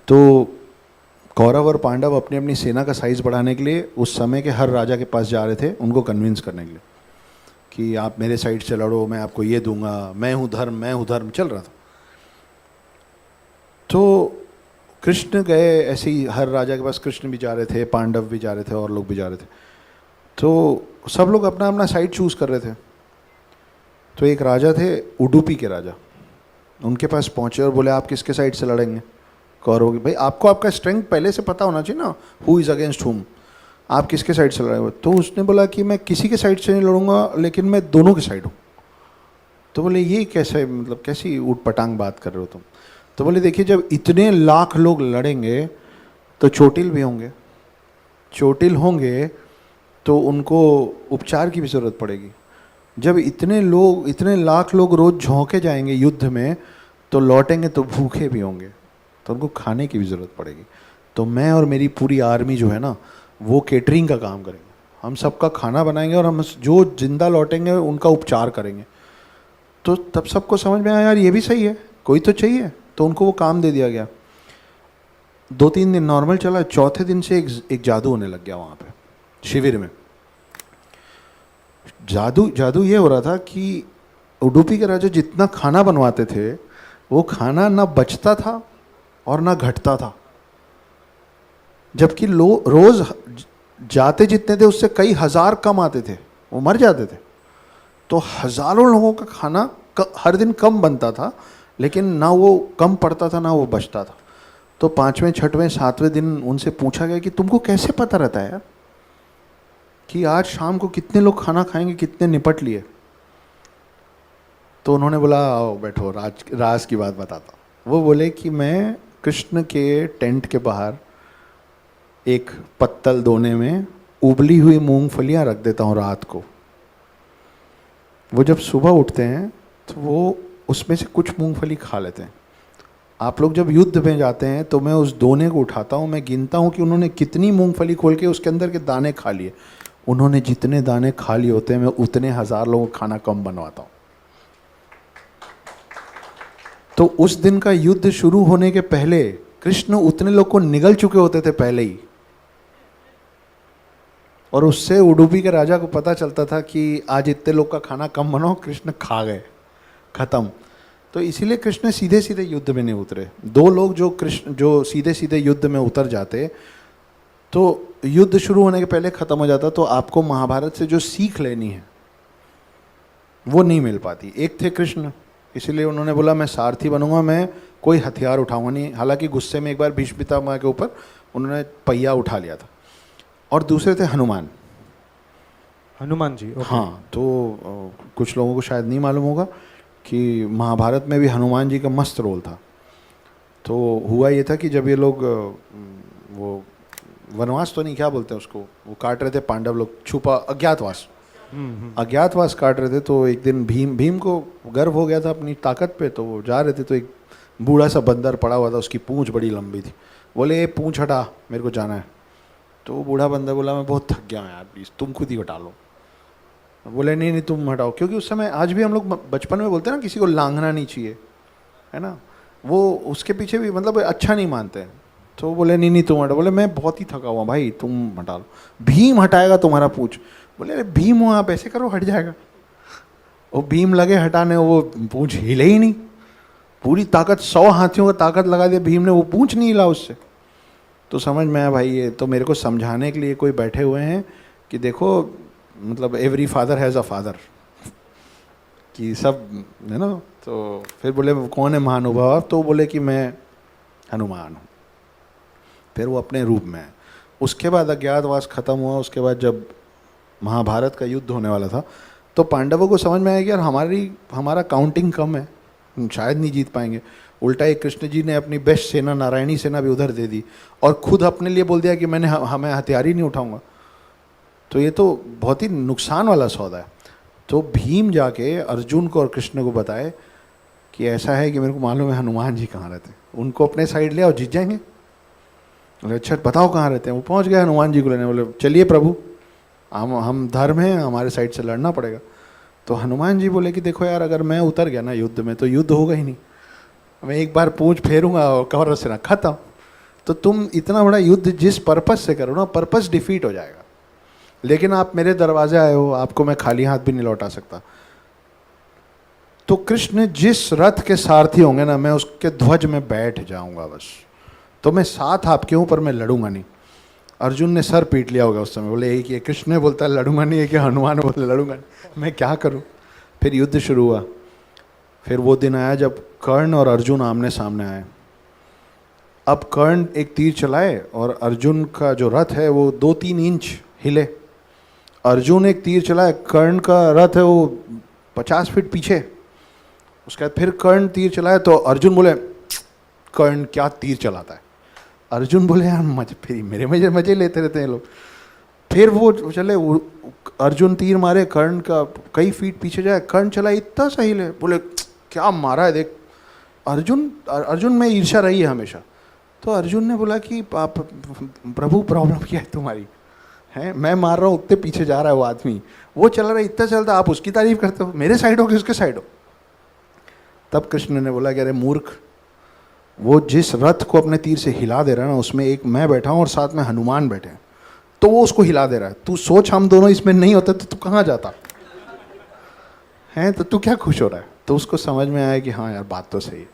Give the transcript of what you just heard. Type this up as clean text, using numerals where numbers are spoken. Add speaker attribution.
Speaker 1: तो कौरव और पांडव अपनी अपनी सेना का साइज बढ़ाने के लिए उस समय के हर राजा के पास जा रहे थे उनको कन्विंस करने के लिए कि आप मेरे साइड से लड़ो, मैं आपको ये दूंगा, मैं हूँ धर्म चल रहा था। तो कृष्ण गए, ऐसे ही हर राजा के पास कृष्ण भी जा रहे थे, पांडव भी जा रहे थे और लोग भी जा रहे थे। तो सब लोग अपना अपना साइड चूज़ कर रहे थे। तो एक राजा थे, उडुपी के राजा, उनके पास पहुँचे और बोले आप किसके साइड से लड़ेंगे? कौरव की। भाई आपको आपका स्ट्रेंथ पहले से पता होना चाहिए ना, हु इज़ अगेंस्ट हुम, आप किसके साइड से लड़ेंगे? तो उसने बोला कि मैं किसी के साइड से नहीं लड़ूंगा, लेकिन मैं दोनों के साइड हूँ। तो बोले ये कैसे, मतलब कैसी ऊट पटांग बात कर रहे हो तुम? तो बोले देखिए, जब इतने लाख लोग लड़ेंगे तो चोटिल भी होंगे, चोटिल होंगे तो उनको उपचार की भी ज़रूरत पड़ेगी। जब इतने लाख लोग रोज़ झोंके जाएंगे युद्ध में, तो लौटेंगे तो भूखे भी होंगे, तो उनको खाने की भी ज़रूरत पड़ेगी। तो मैं और मेरी पूरी आर्मी जो है ना, वो केटरिंग का काम करेंगे, हम सबका खाना बनाएंगे और हम जो जिंदा लौटेंगे उनका उपचार करेंगे। तो तब सबको समझ में आया यार ये भी सही है, कोई तो चाहिए, तो उनको वो काम दे दिया गया। 2-3 दिन नॉर्मल चला, चौथे दिन से एक जादू होने लग गया वहाँ पे शिविर में। जादू ये हो रहा था कि उडुपी के राजा जितना खाना बनवाते थे, वो खाना ना बचता था और ना घटता था, जबकि रोज जाते जितने थे उससे कई हजार कम आते थे, वो मर जाते थे। तो हजारों लोगों का खाना हर दिन कम बनता था, लेकिन ना वो कम पड़ता था ना वो बचता था। तो 5वें 6वें 7वें दिन उनसे पूछा गया कि तुमको कैसे पता रहता है यार कि आज शाम को कितने लोग खाना खाएंगे, कितने निपट लिए? तो उन्होंने बोला आओ बैठो, राज की बात बताता हूँ। वो बोले कि मैं कृष्ण के टेंट के बाहर एक पत्तल दोने में उबली हुई मूंगफलियां रख देता हूँ रात को। वो जब सुबह उठते हैं तो वो उसमें से कुछ मूंगफली खा लेते हैं। आप लोग जब युद्ध में जाते हैं तो मैं उस दोने को उठाता हूँ, मैं गिनता हूँ कि उन्होंने कितनी मूंगफली खोल के उसके अंदर के दाने खा लिए। उन्होंने जितने दाने खा लिए होते हैं, मैं उतने हजार लोगों का खाना कम बनवाता हूँ। तो उस दिन का युद्ध शुरू होने के पहले कृष्ण उतने लोग को निगल चुके होते थे पहले ही, और उससे उडुपी के राजा को पता चलता था कि आज इतने लोग का खाना कम बनाओ, कृष्ण खा गए, खत्म। तो इसीलिए कृष्ण सीधे सीधे युद्ध में नहीं उतरे। 2 लोग जो सीधे सीधे युद्ध में उतर जाते तो युद्ध शुरू होने के पहले खत्म हो जाता, तो आपको महाभारत से जो सीख लेनी है वो नहीं मिल पाती। एक थे कृष्ण, इसीलिए उन्होंने बोला मैं सारथी बनूंगा, मैं कोई हथियार उठाऊंगा नहीं। हालांकि गुस्से में एक बार भीष्म पितामह के ऊपर उन्होंने पहिया उठा लिया था। और दूसरे थे हनुमान जी। हाँ, तो कुछ लोगों को शायद नहीं मालूम होगा कि महाभारत में भी हनुमान जी का मस्त रोल था। तो हुआ ये था कि जब ये लोग वो वनवास तो नहीं, क्या बोलते हैं उसको, वो काट रहे थे पांडव लोग, छुपा अज्ञातवास काट रहे थे। तो एक दिन भीम को गर्व हो गया था अपनी ताकत पे, तो वो जा रहे थे तो एक बूढ़ा सा बंदर पड़ा हुआ था, उसकी पूंछ बड़ी लंबी थी। बोले ये पूंछ हटा, मेरे को जाना है। तो वो बूढ़ा बंदर बोला मैं बहुत थक गया हूँ यार, प्लीज़ तुम खुद ही हटा लो। बोले नहीं तुम हटाओ, क्योंकि उस समय, आज भी हम लोग बचपन में बोलते हैं ना किसी को लांघना नहीं चाहिए, है ना, वो उसके पीछे भी मतलब अच्छा नहीं मानते हैं। तो बोले नहीं तुम हटाओ। बोले मैं बहुत ही थका हुआ भाई, तुम हटा लो, भीम हटाएगा तुम्हारा पूंछ। बोले अरे भीम हो आप, ऐसे करो हट जाएगा। वो भीम लगे हटाने, वो पूंछ हिले ही नहीं। पूरी ताकत, 100 हाथियों का ताकत लगा दिया भीम ने, वो पूंछ नहीं हिला उससे। तो समझ में आया भाई ये तो मेरे को समझाने के लिए कोई बैठे हुए हैं कि देखो, मतलब every father has a father, कि सब है ना। तो फिर बोले कौन है महानुभाव? तो बोले कि मैं हनुमान हूँ। फिर वो अपने रूप में है। उसके बाद अज्ञातवास खत्म हुआ। उसके बाद जब महाभारत का युद्ध होने वाला था तो पांडवों को समझ में आया कि यार हमारा काउंटिंग कम है, शायद नहीं जीत पाएंगे। उल्टा एक कृष्ण जी ने अपनी बेस्ट सेना, नारायणी सेना भी उधर दे दी और खुद अपने लिए बोल दिया कि मैं हथियार ही नहीं उठाऊंगा। तो ये तो बहुत ही नुकसान वाला सौदा है। तो भीम जाके अर्जुन को और कृष्ण को बताए कि ऐसा है कि मेरे को मालूम है हनुमान जी कहाँ रहते हैं, उनको अपने साइड ले आओ, जीत जाएंगे। बोले अच्छा बताओ कहाँ रहते हैं। वो पहुँच गए हनुमान जी को लेने। बोले चलिए प्रभु, हम धर्म हैं, हमारे साइड से लड़ना पड़ेगा। तो हनुमान जी बोले कि देखो यार, अगर मैं उतर गया ना युद्ध में तो युद्ध होगा ही नहीं, मैं एक बार पूंछ फेरूंगा और कवर से ना खत्म। तो तुम इतना बड़ा युद्ध जिस पर्पस से करो ना, पर्पस डिफीट हो जाएगा। लेकिन आप मेरे दरवाजे आए हो, आपको मैं खाली हाथ भी नहीं लौटा सकता। तो कृष्ण जिस रथ के सारथी होंगे ना, मैं उसके ध्वज में बैठ जाऊंगा बस। तो मैं साथ आपके हूं, पर मैं लड़ूंगा नहीं। अर्जुन ने सर पीट लिया होगा उस समय, बोले एक ये कृष्ण ने बोलता है लड़ूंगा नहीं, है कि हनुमान बोलते लड़ूंगा नहीं, मैं क्या करूं। फिर युद्ध शुरू हुआ। फिर वो दिन आया जब कर्ण और अर्जुन आमने सामने आए। अब कर्ण एक तीर चलाए और अर्जुन का जो रथ है वो 2-3 इंच हिले। अर्जुन एक तीर चलाए, कर्ण का रथ है वो 50 फीट पीछे। उसके बाद फिर कर्ण तीर चलाए तो अर्जुन बोले कर्ण क्या तीर चलाता है। अर्जुन बोले यार मजे, फिर मेरे मजे लेते रहते हैं लोग। फिर वो चले, अर्जुन तीर मारे, कर्ण का कई फीट पीछे जाए, कर्ण चला इतना सही ले, बोले क्या मारा है देख। अर्जुन में ईर्ष्या रही है हमेशा। तो अर्जुन ने बोला कि आप प्रभु प्रॉब्लम क्या है तुम्हारी, है मैं मार रहा हूँ उतने पीछे जा रहा है वो आदमी, वो चल रहा है इतना चलता, आप उसकी तारीफ करते हो, मेरे साइड हो कि उसके साइड हो। तब कृष्ण ने बोला कि अरे मूर्ख, वो जिस रथ को अपने तीर से हिला दे रहा है ना, उसमें एक मैं बैठा हूँ और साथ में हनुमान बैठे हैं, तो वो उसको हिला दे रहा है। तू सोच हम दोनों इसमें नहीं होते तो तू कहाँ जाता है, तो तू क्या खुश हो रहा है। तो उसको समझ में आया कि हाँ यार बात तो सही है।